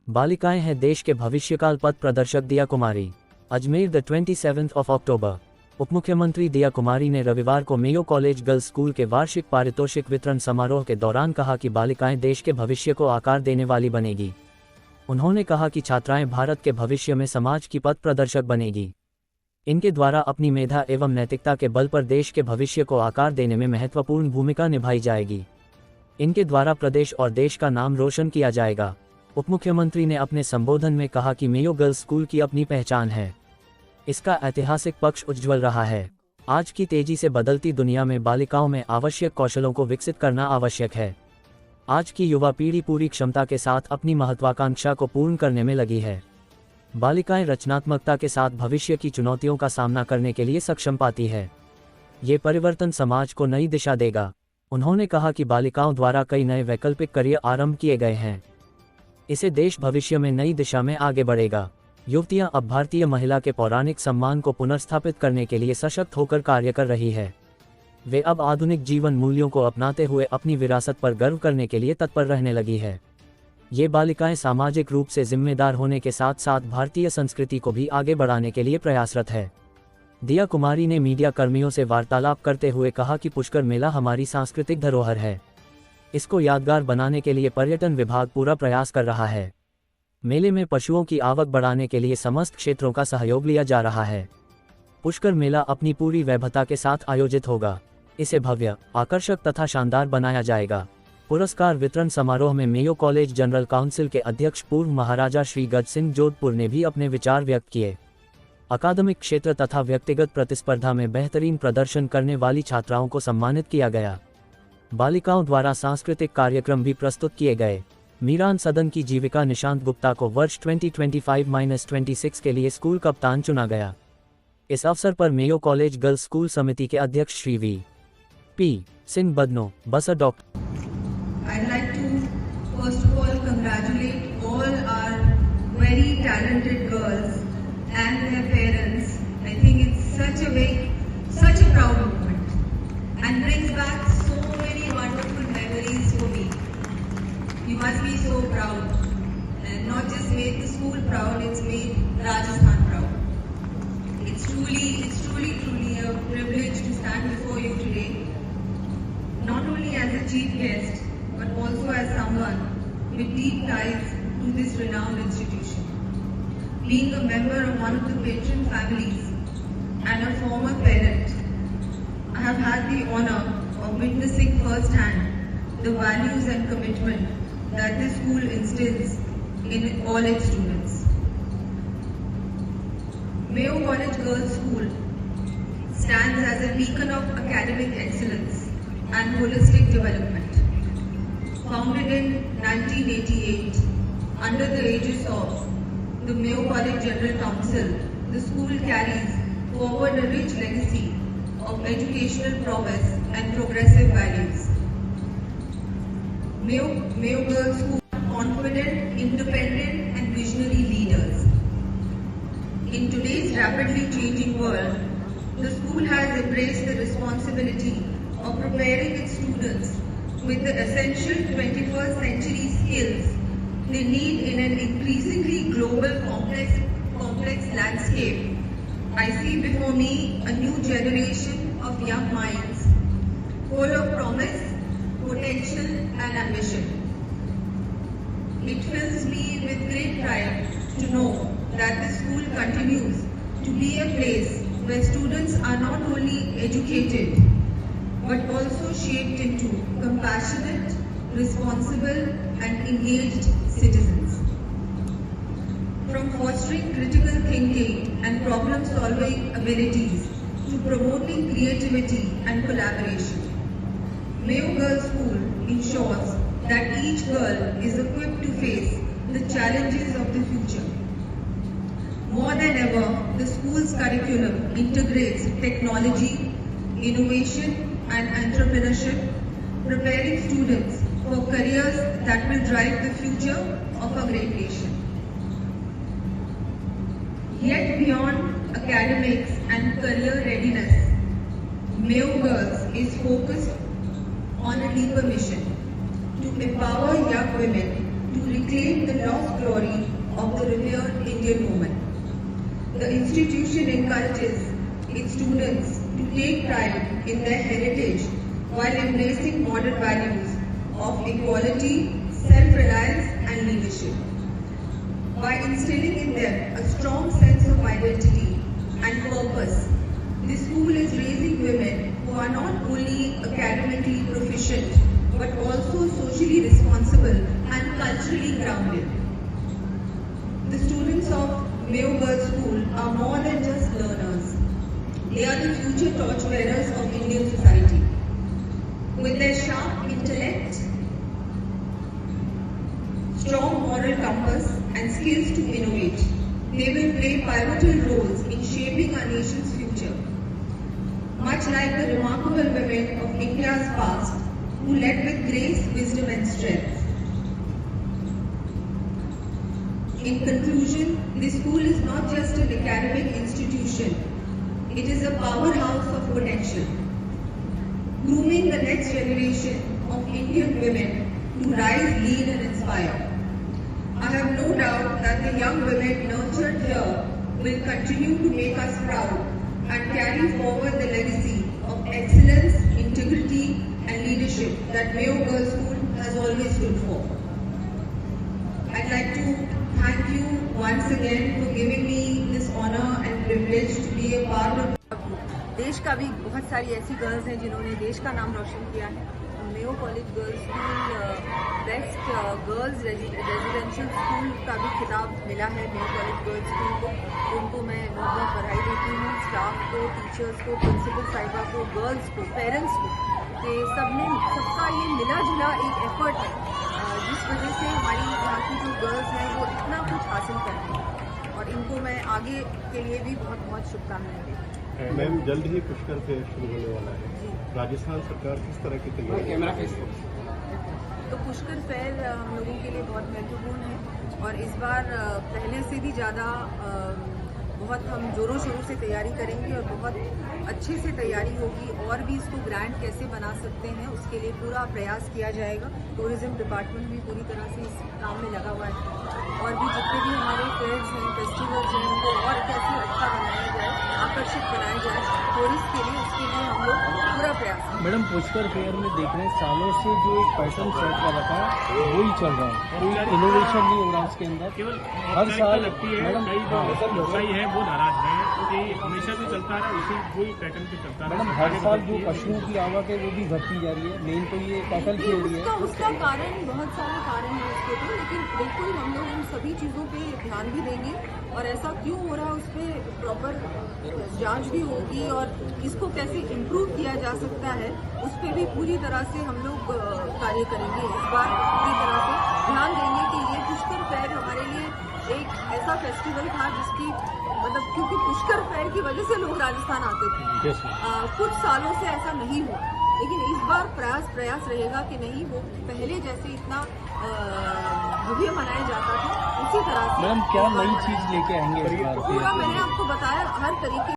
बालिकाएं हैं देश के भविष्यकाल पथ प्रदर्शक दिया कुमारी। अजमेर द 27 अक्टूबर। उप मुख्यमंत्री दिया कुमारी ने रविवार को मेयो कॉलेज गर्ल्स स्कूल के वार्षिक पारितोषिक वितरण समारोह के दौरान कहा कि बालिकाएं देश के भविष्य को आकार देने वाली बनेगी। उन्होंने कहा कि छात्राएं भारत के भविष्य में समाज की पथ प्रदर्शक बनेगी। इनके द्वारा अपनी मेधा एवं नैतिकता के बल पर देश के भविष्य को आकार देने में महत्वपूर्ण भूमिका निभाई जाएगी। इनके द्वारा प्रदेश और देश का नाम रोशन किया जाएगा। उप मुख्यमंत्री ने अपने संबोधन में कहा कि मेयो गर्ल्स स्कूल की अपनी पहचान है। इसका ऐतिहासिक पक्ष उज्ज्वल रहा है। आज की तेजी से बदलती दुनिया में बालिकाओं में आवश्यक कौशलों को विकसित करना आवश्यक है। आज की युवा पीढ़ी पूरी क्षमता के साथ अपनी महत्वाकांक्षा को पूर्ण करने में लगी है। बालिकाएं रचनात्मकता के साथ भविष्य की चुनौतियों का सामना करने के लिए सक्षम पाती है। ये परिवर्तन समाज को नई दिशा देगा। उन्होंने कहा कि बालिकाओं द्वारा कई नए वैकल्पिक करियर आरंभ किए गए हैं। इससे देश भविष्य में नई दिशा में आगे बढ़ेगा। युवतियां अब भारतीय महिला के पौराणिक सम्मान को पुनर्स्थापित करने के लिए सशक्त होकर कार्य कर रही है। वे अब आधुनिक जीवन मूल्यों को अपनाते हुए अपनी विरासत पर गर्व करने के लिए तत्पर रहने लगी है। ये बालिकाएं सामाजिक रूप से जिम्मेदार होने के साथ साथ भारतीय संस्कृति को भी आगे बढ़ाने के लिए प्रयासरत है। दिया कुमारी ने मीडिया कर्मियों से वार्तालाप करते हुए कहा कि पुष्कर मेला हमारी सांस्कृतिक धरोहर है। इसको यादगार बनाने के लिए पर्यटन विभाग पूरा प्रयास कर रहा है। मेले में पशुओं की आवक बढ़ाने के लिए समस्त क्षेत्रों का सहयोग लिया जा रहा है। पुष्कर मेला अपनी पूरी वैभवता के साथ आयोजित होगा। इसे भव्य, आकर्षक तथा शानदार बनाया जाएगा। पुरस्कार वितरण समारोह में मेयो कॉलेज जनरल काउंसिल के अध्यक्ष पूर्व महाराजा श्री गज सिंह जोधपुर ने भी अपने विचार व्यक्त किए। अकादमिक क्षेत्र तथा व्यक्तिगत प्रतिस्पर्धा में बेहतरीन प्रदर्शन करने वाली छात्राओं को सम्मानित किया गया। बालिकाओं द्वारा सांस्कृतिक कार्यक्रम भी प्रस्तुत किए गए। मीरान सदन की जीविका निशांत गुप्ता को वर्ष 2025-26 के लिए स्कूल कप्तान चुना गया। इस अवसर पर मेयो कॉलेज गर्ल्स स्कूल समिति के अध्यक्ष श्री V.P. सिंह बदनो, बस doctor. I'd like to first of all congratulate all our very talented girls and their parents. I think it's such a proud moment and brings back so many wonderful memories for me. You must be so proud, and not just made the school proud, it's made Rajasthan proud. It's truly a privilege to stand before you today, not only as a chief guest, but also as someone with deep ties to this renowned institution. Being a member of one of the patron families and a former parent, I have had the honor of witnessing firsthand the values and commitment that this school instills in all its students. Mayo College Girls School stands as a beacon of academic excellence and holistic development. Founded in 1988 under the aegis of the Mayo College General Council, the school carries forward a rich legacy of educational prowess and progressive values. Mayo Girls School are confident, independent and visionary leaders. In today's rapidly changing world, the school has embraced the responsibility of preparing its students with the essential 21st century skills they need in an increasingly global complex landscape. I see before me a new generation of young minds full of promise, potential and ambition. It fills me with great pride to know that the school continues to be a place where students are not only educated but also shaped into compassionate, responsible and engaged citizens. From fostering critical thinking and problem-solving abilities to promoting creativity and collaboration, Mayo Girls School ensures that each girl is equipped to face the challenges of the future. More than ever, the school's curriculum integrates technology, innovation and entrepreneurship, preparing students for careers that will drive the future of our great nation. Yet beyond academics and career readiness, Mayo Girls is focused on a deeper mission to empower young women to reclaim the lost glory of the revered Indian woman. The institution encourages its students to take pride in their heritage while embracing modern values of equality, self-reliance and leadership. By instilling in them a strong sense of identity and purpose, the school is raising women who are not only academically proficient but also socially responsible and culturally grounded. The students of Mayo Girls School are more than just learners. They are the future torchbearers of Indian society. With their sharp intellect, strong moral compass and skills to innovate, they will play pivotal roles in shaping our nation's future. Much like the remarkable women of India's past who led with grace, wisdom and strength. In conclusion, this school is not just an academic institution, it is a powerhouse of potential, grooming the next generation of Indian women to rise, lead and inspire. I have no doubt that the young women nurtured here will continue to make us proud and carry forward the legacy of excellence, integrity and leadership that Mayo Girls School has always stood for. I'd like to thank you once again for giving me this honor and privilege to be a part of. देश का भी बहुत सारी ऐसी girls हैं जिन्होंने देश का नाम रोशन किया है। Mayo college girls school best girls residential school का भी खिताब मिला है मेयो कॉलेज गर्ल्स स्कूल को। उनको मैं बहुत बहुत बधाई देती हूँ, स्टाफ को, टीचर्स को, प्रिंसिपल साहिबा को, गर्ल्स को, पेरेंट्स को, कि सबका ये मिला जुला एक एफर्ट है जिस वजह से हमारी यहाँ की जो गर्ल्स हैं वो इतना कुछ हासिल कर रही हैं और इनको मैं आगे के लिए भी बहुत बहुत शुभकामनाएं देती हूँ। मैम, जल्द ही पुष्कर फेयर शुरू होने वाला है। राजस्थान सरकार किस तरह की तैयारी? तो पुष्कर फेयर हम लोगों के लिए बहुत महत्वपूर्ण है और इस बार पहले से भी ज़्यादा बहुत हम जोरों शोरों से तैयारी करेंगे और बहुत अच्छे से तैयारी होगी और भी इसको ग्रैंड कैसे बना सकते हैं उसके लिए पूरा प्रयास किया जाएगा। टूरिज्म डिपार्टमेंट भी पूरी तरह से इस काम में लगा हुआ है और भी जितने भी हमारे फेयर्स हैं, फेस्टिवल्स हैं, उनको और कैसे अच्छा बनाया जाए, आकर्षित बनाया जाए टूरिस्ट के लिए, उसके लिए हम लोग पूरा प्रयास करें। मैडम, पुष्कर फेयर में देख रहे हैं सालों से जो एक पैटर्न सेट कर रखा है वही चल रहा है, कोई इनोवेशन नहीं हो रहा उसके अंदर। केवल हर साल लगती है, मैडम कई है वो नाराज है कि हमेशा से चलता रहा उसी वही पैटर्न पे चलता रहा। मैडम, हर साल जो पशुओं की आवक है वो भी घटती जा रही है। मेन तो ये टैकल की हो रही है। उसका कारण बहुत सारे कारण हैं उसके ऊपर, लेकिन बिल्कुल हम लोग इन सभी चीज़ों पे ध्यान भी देंगे और ऐसा क्यों हो रहा है उस पर प्रॉपर जांच भी होगी और इसको कैसे इम्प्रूव किया जा सकता है उस पर भी पूरी तरह से हम लोग कार्य करेंगे। इस बार पूरी तरह से ध्यान देंगे कि ये पुष्कर फेयर हमारे लिए एक ऐसा फेस्टिवल था जिसकी मतलब क्योंकि पुष्कर फेयर की वजह से लोग राजस्थान आते थे। कुछ सालों से ऐसा नहीं हुआ, लेकिन इस बार प्रयास रहेगा कि नहीं वो पहले जैसे इतना भव्य मनाया जाता था उसी तरह से। मैडम, क्या नई चीज लेके आएंगे इस बार? पूरा मैंने आपको बताया हर तरीके